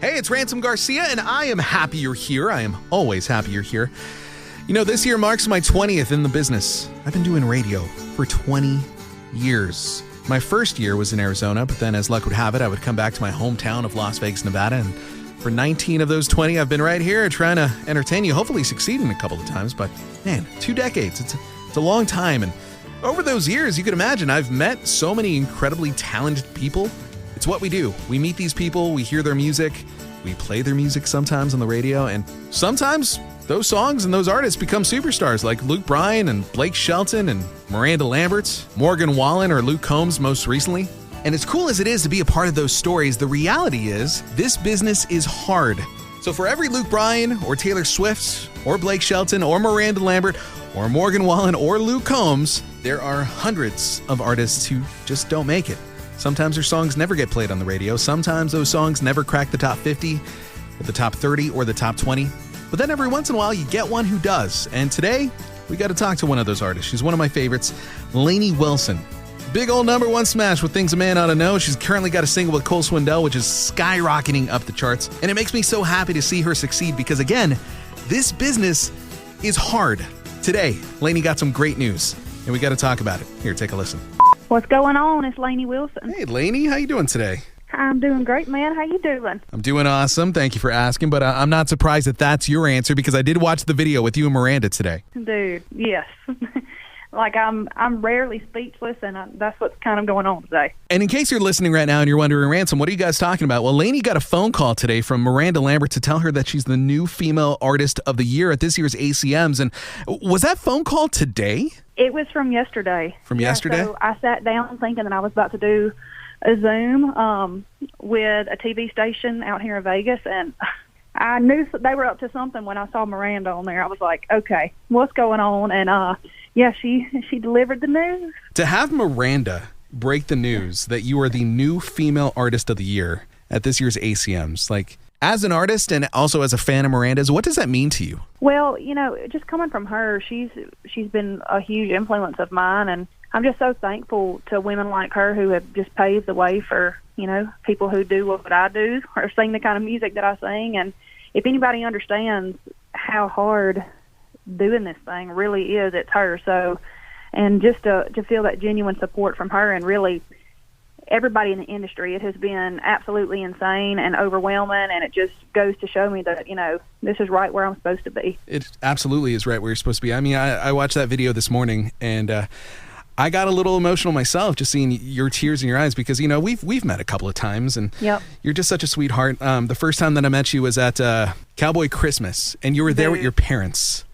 Hey, it's Ransom Garcia, and I am happy you're here. I am always happy you're here. You know, this year marks my 20th in the business. I've been doing radio for 20 years. My first year was in Arizona, but then as luck would have it, I would come back to my hometown of Las Vegas, Nevada, and for 19 of those 20, I've been right here trying to entertain you, hopefully succeeding a couple of times, but man, 2 decades, it's a long time, and over those years, you can imagine, I've met so many incredibly talented people. It's what we do. We meet these people, we hear their music, we play their music sometimes on the radio, and sometimes those songs and those artists become superstars like Luke Bryan and Blake Shelton and Miranda Lambert, Morgan Wallen or Luke Combs most recently. And as cool as it is to be a part of those stories, the reality is this business is hard. So for every Luke Bryan or Taylor Swift or Blake Shelton or Miranda Lambert or Morgan Wallen or Luke Combs, there are hundreds of artists who just don't make it. Sometimes their songs never get played on the radio. Sometimes those songs never crack the top 50, or the top 30, or the top 20. But then every once in a while, you get one who does. And today, we got to talk to one of those artists. She's one of my favorites, Lainey Wilson. Big old #1 smash with Things a Man Ought to Know. She's currently got a single with Cole Swindell, which is skyrocketing up the charts. And it makes me so happy to see her succeed because, again, this business is hard. Today, Lainey got some great news, and we got to talk about it. Here, take a listen. What's going on? It's Lainey Wilson. Hey, Lainey, how you doing today? I'm doing great, man. How you doing? I'm doing awesome. Thank you for asking, but I'm not surprised that that's your answer because I did watch the video with you and Miranda today. Dude, yes. Like, I'm rarely speechless, and that's what's kind of going on today. And in case you're listening right now and you're wondering, Ransom, what are you guys talking about? Well, Lainey got a phone call today from Miranda Lambert to tell her that she's the new female artist of the year at this year's ACMs. And was that phone call today? It was from yesterday. From yesterday? So I sat down thinking that I was about to do a Zoom with a TV station out here in Vegas, and I knew they were up to something when I saw Miranda on there. I was like, okay, what's going on? And yeah, she delivered the news. To have Miranda break the news that you are the new female artist of the year at this year's ACMs, like, as an artist and also as a fan of Miranda's, what does that mean to you? Well, you know, just coming from her, she's been a huge influence of mine, and I'm just so thankful to women like her who have just paved the way for, you know, people who do what I do or sing the kind of music that I sing. And if anybody understands how hard doing this thing really is, it's her. So, and just to feel that genuine support from her and really everybody in the industry, it has been absolutely insane and overwhelming, and it just goes to show me that, you know, this is right where I'm supposed to be. It absolutely is right where you're supposed to be. I mean, I watched that video this morning, and I got a little emotional myself just seeing your tears in your eyes because, you know, we've met a couple of times, and Yep. You're just such a sweetheart. The first time that I met you was at Cowboy Christmas, and you were there with your parents.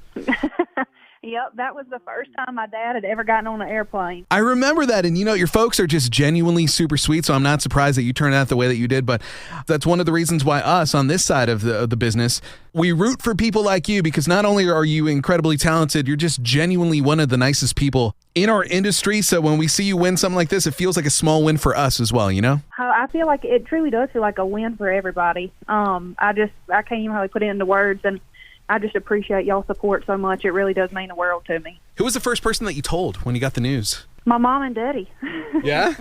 Yep, that was the first time my dad had ever gotten on an airplane. I remember that, and you know, your folks are just genuinely super sweet, so I'm not surprised that you turned out the way that you did, but that's one of the reasons why us on this side of the business, we root for people like you because not only are you incredibly talented, you're just genuinely one of the nicest people in our industry, so when we see you win something like this, it feels like a small win for us as well, you know? I feel like it truly does feel like a win for everybody. I can't even really put it into words, and I just appreciate y'all's support so much. It really does mean the world to me. Who was the first person that you told when you got the news? My mom and daddy. Yeah?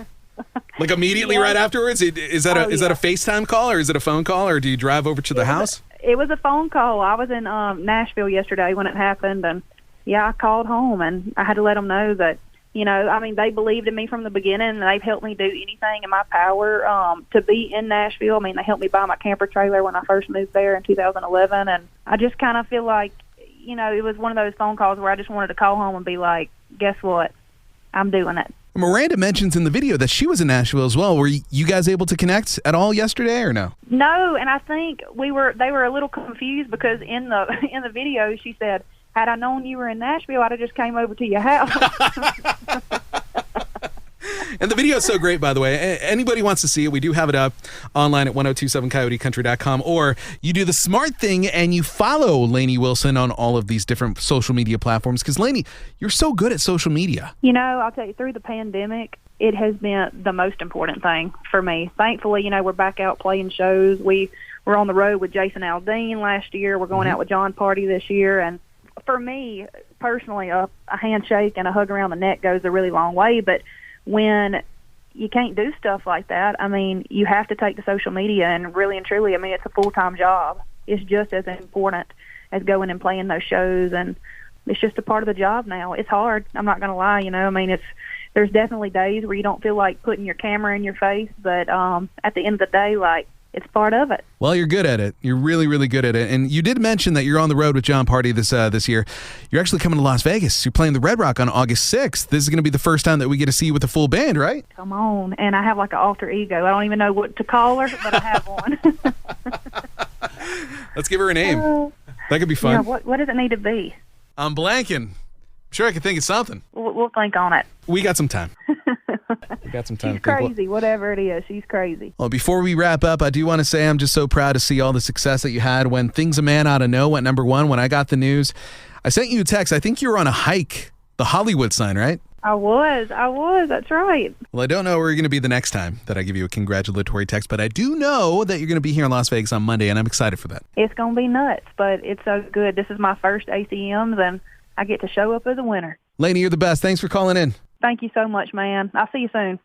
Like immediately right afterwards? Is that a FaceTime call or is it a phone call or do you drive over to the house? It was a phone call. I was in Nashville yesterday when it happened, and yeah, I called home and I had to let them know that, you know, I mean, they believed in me from the beginning, and they've helped me do anything in my power to be in Nashville. I mean, they helped me buy my camper trailer when I first moved there in 2011, and I just kind of feel like, you know, it was one of those phone calls where I just wanted to call home and be like, guess what? I'm doing it. Miranda mentions in the video that she was in Nashville as well. Were you guys able to connect at all yesterday or no? No, and I think they were a little confused because in the video she said, had I known you were in Nashville, I'd have just came over to your house. And the video is so great, by the way. Anybody wants to see it, we do have it up online at 1027coyotecountry.com, or you do the smart thing and you follow Lainey Wilson on all of these different social media platforms. Because, Lainey, you're so good at social media. You know, I'll tell you, through the pandemic, it has been the most important thing for me. Thankfully, you know, we're back out playing shows. We were on the road with Jason Aldean last year. We're going out with John Party this year. And for me, personally, a handshake and a hug around the neck goes a really long way. But when you can't do stuff like that. I mean, you have to take to social media, and really and truly, I mean, it's a full-time job. It's just as important as going and playing those shows, and it's just a part of the job now. It's hard. I'm not going to lie. I mean, there's definitely days where you don't feel like putting your camera in your face, but at the end of the day, like, it's part of it. Well, you're good at it. You're really, really good at it. And you did mention that you're on the road with John Party this year. You're actually coming to Las Vegas. You're playing the Red Rock on August 6th. This is going to be the first time that we get to see you with a full band, right? Come on. And I have like an alter ego. I don't even know what to call her, but I have one. Let's give her a name. That could be fun. Yeah, what does it need to be? I'm blanking. I'm sure I can think of something. We'll think on it. We got some time. She's crazy, whatever it is. She's crazy. Well, before we wrap up, I do want to say I'm just so proud to see all the success that you had when Things a Man Oughta Know went #1. When I got the news, I sent you a text. I think you were on a hike, the Hollywood sign, right? I was. That's right. Well, I don't know where you're going to be the next time that I give you a congratulatory text, but I do know that you're going to be here in Las Vegas on Monday, and I'm excited for that. It's going to be nuts, but it's so good. This is my first ACMs, and I get to show up as a winner. Lainey, you're the best. Thanks for calling in. Thank you so much, man. I'll see you soon.